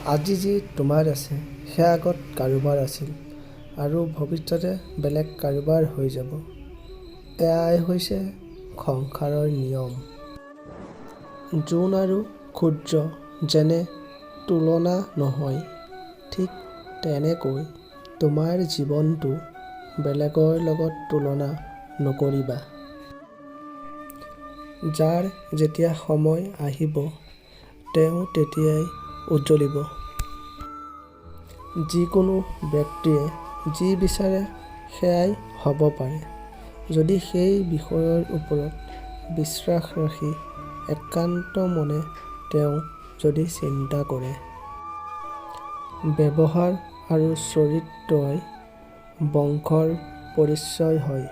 আজি যি তোমাৰ আছে সেয়া আগত কাৰোবাৰ আছিল আৰু ভৱিষ্যতে বেলেগ কাৰোবাৰ হৈ যাব। এয়াই হৈছে সংসাৰৰ নিয়ম। জোন আৰু সূৰ্য যেনে তুলনা নহয়, ঠিক তেনেকৈ তোমাৰ জীৱনটো বেলেগৰ লগত তুলনা নকৰিবা। যাৰ যেতিয়া সময় আহিব তেওঁ তেতিয়াই উজ্বলিব। যিকোনো ব্যক্তিয়ে যি বিচাৰে সেয়াই হ'ব পাৰে যদি সেই বিষয়ৰ ওপৰত বিশ্বাস ৰাখি একান্ত মনে তেওঁ যদি চিন্তা কৰে। ব্যৱহাৰ আৰু চৰিত্ৰই বংশৰ পৰিচয় হয়।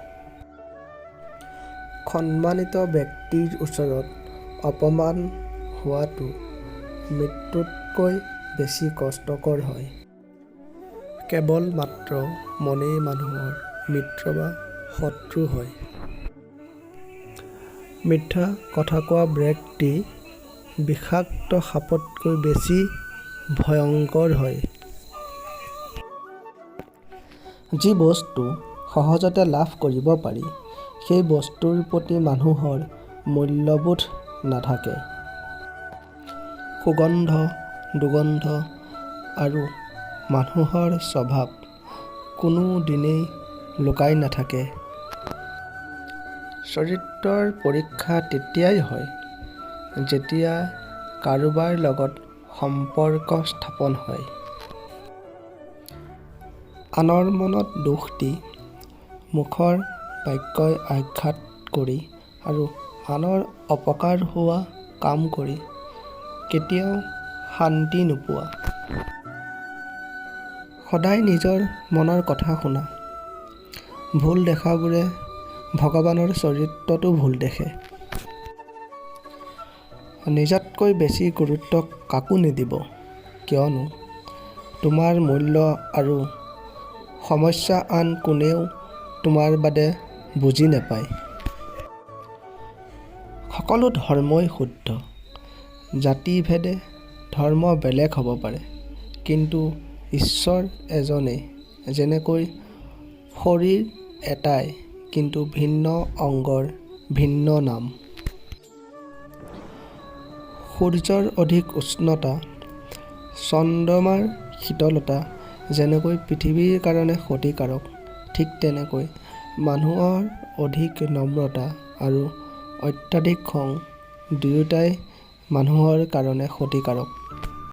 সন্মানিত ব্যক্তিৰ ওচৰত অপমান হোৱাটো মৃত্যুতকৈ বেছি কষ্টকৰ হয়। কেৱল মাত্ৰ মনেই মানুহৰ মিত্ৰ বা শত্ৰু হয়। মিথ্যা কথা কোৱা ব্যক্তি বিষাক্ত সাপতকৈ বেছি ভয়ংকৰ হয়। যি বস্তু সহজতে লাভ কৰিব পাৰি সেই বস্তুৰ প্ৰতি মানুহৰ মূল্যবোধ নাথাকে। সুগন্ধ দুৰ্গন্ধ আৰু মানুহৰ স্বভাৱ কোনো দিনেই লুকাই নাথাকে। চৰিত্ৰৰ পৰীক্ষা তেতিয়াই হয় যেতিয়া কাৰোবাৰ লগত সম্পৰ্ক স্থাপন হয়। আনৰ মনত দোষ দি মুখৰ বাক্যই আঘাত কৰি আৰু আনৰ অপকাৰ হোৱা কাম কৰি কেতিয়াও শান্তি নোপোৱা। সদায় নিজৰ মনৰ কথা শুনা। ভুল দেখাবোৰে ভগৱানৰ চৰিত্ৰতো ভুল দেখে। নিজতকৈ বেছি গুৰুত্ব কাকো নিদিব, কিয়নো তোমাৰ মূল্য আৰু সমস্যা আন কোনেও তোমাৰ বাদে বুজি নাপায়। সকলো ধৰ্মই শুদ্ধ। জাতিভেদে ধৰ্ম বেলেগ হ'ব পাৰে, কিন্তু ঈশ্বৰ এজনেই। যেনেকৈ শৰীৰ এটাই কিন্তু ভিন্ন অংগৰ ভিন্ন নাম। সূৰ্যৰ অধিক উষ্ণতা, চন্দ্ৰমাৰ শীতলতা যেনেকৈ পৃথিৱীৰ কাৰণে ক্ষতিকাৰক, ঠিক তেনেকৈ মানুহৰ অধিক নম্ৰতা আৰু অত্যাধিক খং দুয়োটাই মানুহৰ কাৰণে ক্ষতিকাৰক।